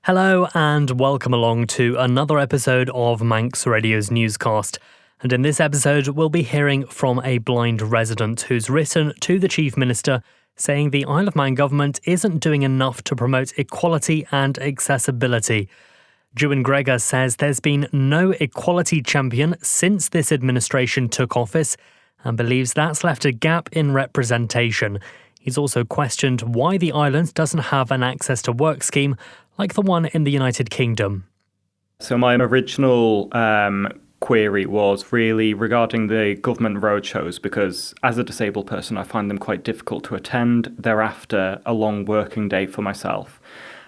Hello and welcome along to another episode of Manx Radio's newscast. And in this episode, we'll be hearing from a blind resident who's written to the Chief Minister saying the Isle of Man government isn't doing enough to promote equality and accessibility. Juan Greggor says there's been no equality champion since this administration took office and believes that's left a gap in representation. He's also questioned why the island doesn't have an access to work scheme like the one in the United Kingdom. So my original query was really regarding the government roadshows, because as a disabled person I find them quite difficult to attend. They're after a long working day for myself.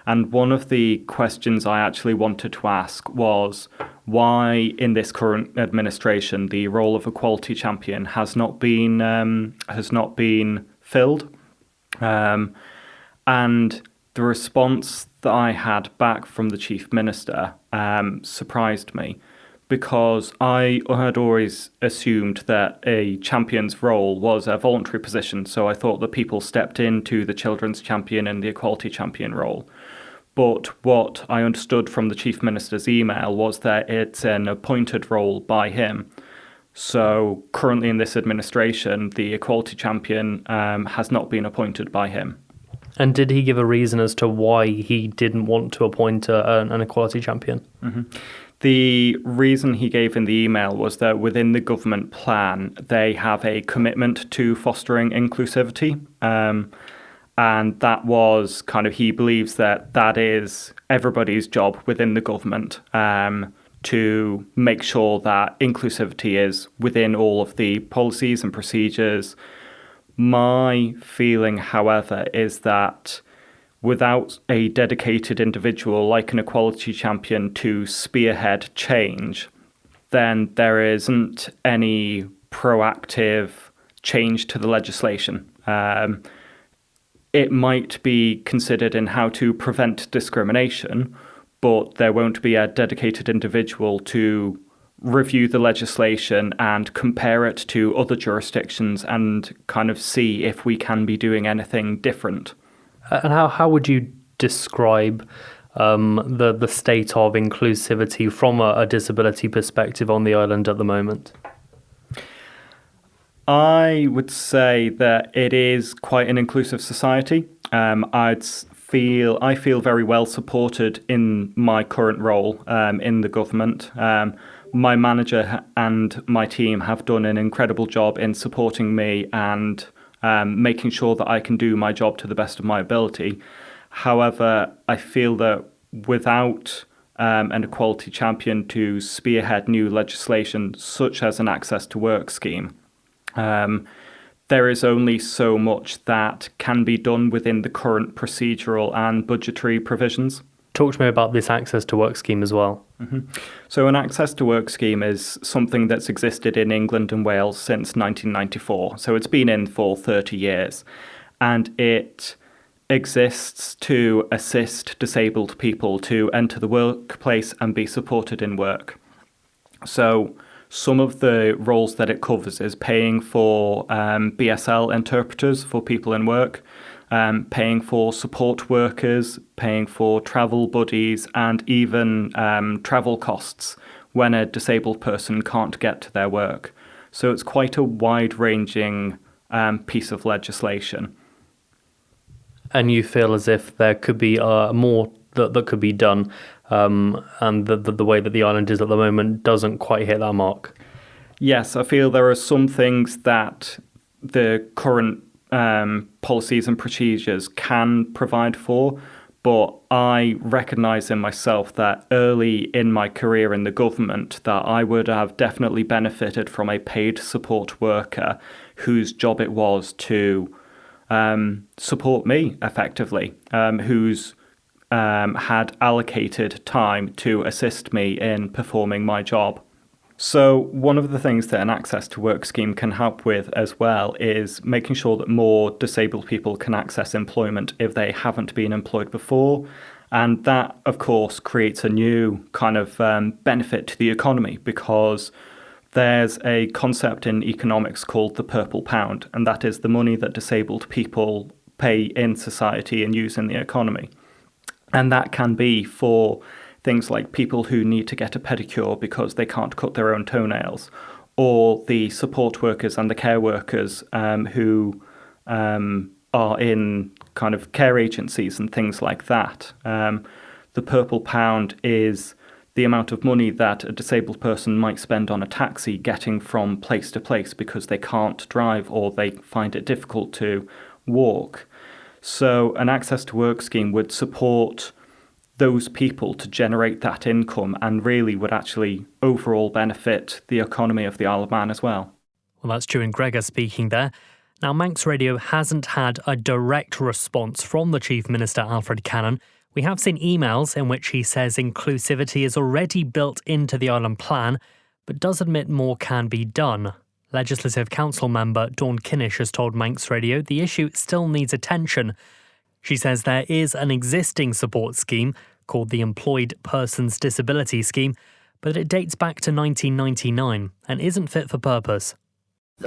And one of the questions I actually wanted to ask was why in this current administration the role of equality champion has not been filled. And the response that I had back from the Chief Minister surprised me, because I had always assumed that a champion's role was a voluntary position, so I thought that people stepped into the children's champion and the equality champion role. But what I understood from the Chief Minister's email was that it's an appointed role by him. So currently in this administration, the equality champion has not been appointed by him. And did he give a reason as to why he didn't want to appoint an equality champion? Mm-hmm. The reason he gave in the email was that within the government plan, they have a commitment to fostering inclusivity. And that was kind of, he believes that that is everybody's job within the government, to make sure that inclusivity is within all of the policies and procedures. My feeling, however, is that without a dedicated individual like an equality champion to spearhead change, then there isn't any proactive change to the legislation. It might be considered in how to prevent discrimination, but there won't be a dedicated individual to review the legislation and compare it to other jurisdictions and kind of see if we can be doing anything different. And how would you describe the state of inclusivity from a disability perspective on the island at the moment? I would say that it is quite an inclusive society. I feel very well supported in my current role in the government. My manager and my team have done an incredible job in supporting me and making sure that I can do my job to the best of my ability. However, I feel that without an equality champion to spearhead new legislation, such as an access to work scheme, there is only so much that can be done within the current procedural and budgetary provisions. Talk to me about this access to work scheme as well. Mm-hmm. So an access to work scheme is something that's existed in England and Wales since 1994. So it's been in for 30 years. And it exists to assist disabled people to enter the workplace and be supported in work. So some of the roles that it covers is paying for BSL interpreters for people in work, paying for support workers, paying for travel buddies, and even travel costs when a disabled person can't get to their work. So it's quite a wide-ranging piece of legislation. And you feel as if there could be more that could be done, and the way that the island is at the moment doesn't quite hit that mark? Yes, I feel there are some things that the current policies and procedures can provide for, but I recognise in myself that early in my career in the government that I would have definitely benefited from a paid support worker whose job it was to support me effectively, who's had allocated time to assist me in performing my job. So one of the things that an access to work scheme can help with as well is making sure that more disabled people can access employment if they haven't been employed before. And that, of course, creates a new kind of benefit to the economy, because there's a concept in economics called the purple pound, and that is the money that disabled people pay in society and use in the economy. And that can be for things like people who need to get a pedicure because they can't cut their own toenails, or the support workers and the care workers who are in kind of care agencies and things like that. The Purple Pound is the amount of money that a disabled person might spend on a taxi getting from place to place because they can't drive or they find it difficult to walk. So an access to work scheme would support those people to generate that income and really would actually overall benefit the economy of the Isle of Man as well. Well, that's Juan Greggor speaking there. Now, Manx Radio hasn't had a direct response from the Chief Minister, Alfred Cannon. We have seen emails in which he says inclusivity is already built into the island plan, but does admit more can be done. Legislative Council member Dawn Kinnish has told Manx Radio the issue still needs attention. She says there is an existing support scheme called the Employed Persons Disability Scheme, but it dates back to 1999 and isn't fit for purpose.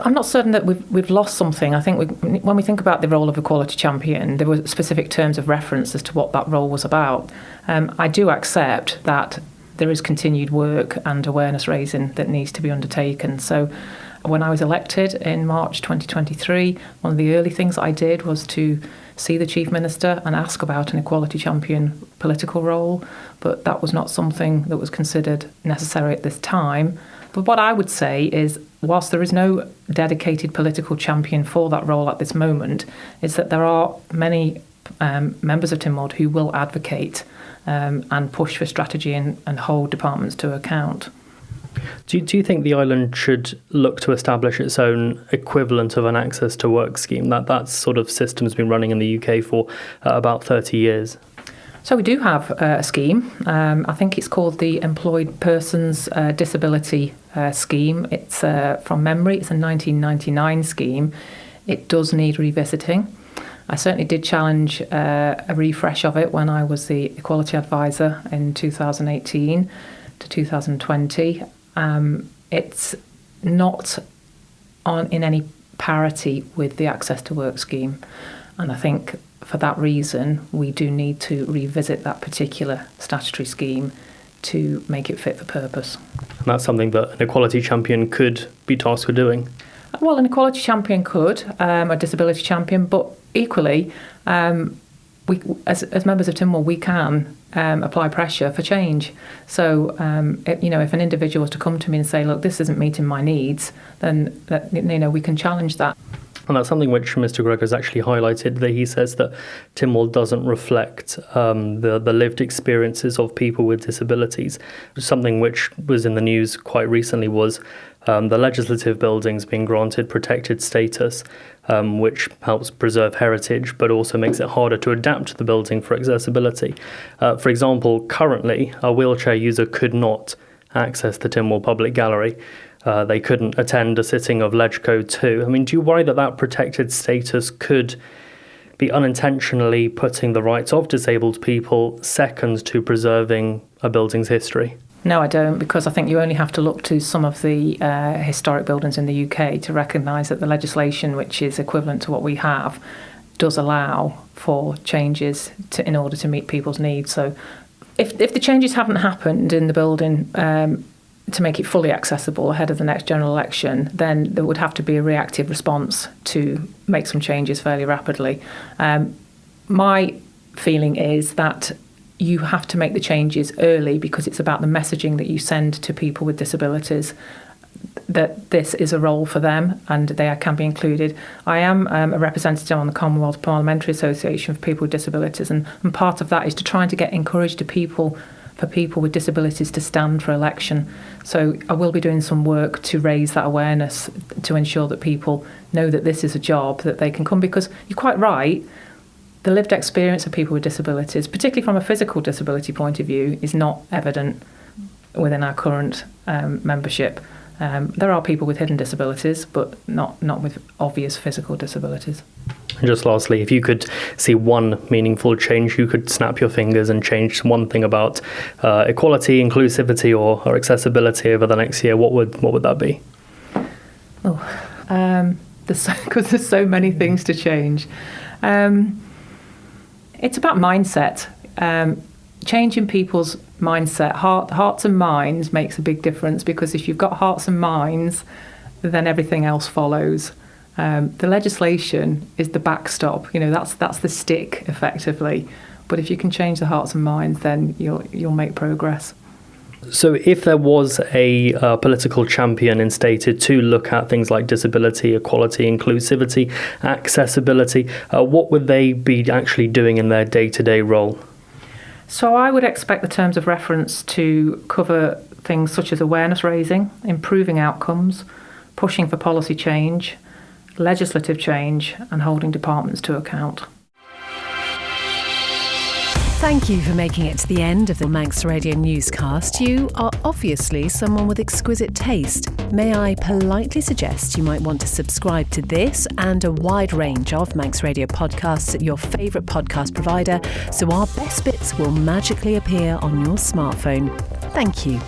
I'm not certain that we've lost something. I think when we think about the role of equality champion, there were specific terms of reference as to what that role was about. I do accept that there is continued work and awareness raising that needs to be undertaken. So when I was elected in March 2023, one of the early things I did was to see the Chief Minister and ask about an equality champion political role, but that was not something that was considered necessary at this time. But what I would say is, whilst there is no dedicated political champion for that role at this moment, is that there are many members of Tynwald who will advocate and push for strategy and hold departments to account. Do you think the island should look to establish its own equivalent of an access to work scheme? That sort of system has been running in the UK for about 30 years. So we do have a scheme. I think it's called the Employed Persons Disability Scheme. It's from memory. It's a 1999 scheme. It does need revisiting. I certainly did challenge a refresh of it when I was the Equality Advisor in 2018 to 2020. It's not in any parity with the Access to Work scheme. And I think for that reason, we do need to revisit that particular statutory scheme to make it fit for purpose. And that's something that an equality champion could be tasked with doing? Well, an equality champion could, a disability champion, but equally, we, as members of Tynwald, we can apply pressure for change. So, if an individual was to come to me and say, look, this isn't meeting my needs, then we can challenge that. And that's something which Mr. Greggor has actually highlighted, that he says that Tynwald doesn't reflect the lived experiences of people with disabilities. Something which was in the news quite recently was the legislative buildings being granted protected status, which helps preserve heritage, but also makes it harder to adapt the building for accessibility. For example, currently, a wheelchair user could not access the Tynwald Public Gallery. They couldn't attend a sitting of LegCo 2. I mean, do you worry that protected status could be unintentionally putting the rights of disabled people second to preserving a building's history? No, I don't, because I think you only have to look to some of the historic buildings in the UK to recognise that the legislation, which is equivalent to what we have, does allow for changes in order to meet people's needs. So if the changes haven't happened in the building to make it fully accessible ahead of the next general election, then there would have to be a reactive response to make some changes fairly rapidly. My feeling is that you have to make the changes early because it's about the messaging that you send to people with disabilities, that this is a role for them and they can be included. I am a representative on the Commonwealth Parliamentary Association for People with Disabilities, and part of that is to try to encourage people with disabilities to stand for election. So I will be doing some work to raise that awareness to ensure that people know that this is a job that they can come, because you're quite right, the lived experience of people with disabilities, particularly from a physical disability point of view, is not evident within our current membership. There are people with hidden disabilities, but not with obvious physical disabilities. And just lastly, if you could see one meaningful change, you could snap your fingers and change one thing about equality, inclusivity, or accessibility over the next year, what would that be? Because there's so many things to change. It's about mindset. changing people's mindset, hearts and minds makes a big difference, because if you've got hearts and minds, then everything else follows. The legislation is the backstop. That's the stick, effectively. But if you can change the hearts and minds, then you'll make progress. So if there was a political champion instated to look at things like disability, equality, inclusivity, accessibility, what would they be actually doing in their day-to-day role? So I would expect the terms of reference to cover things such as awareness raising, improving outcomes, pushing for policy change, legislative change, and holding departments to account. Thank you for making it to the end of the Manx Radio newscast. You are obviously someone with exquisite taste. May I politely suggest you might want to subscribe to this and a wide range of Manx Radio podcasts at your favourite podcast provider, so our best bits will magically appear on your smartphone. Thank you.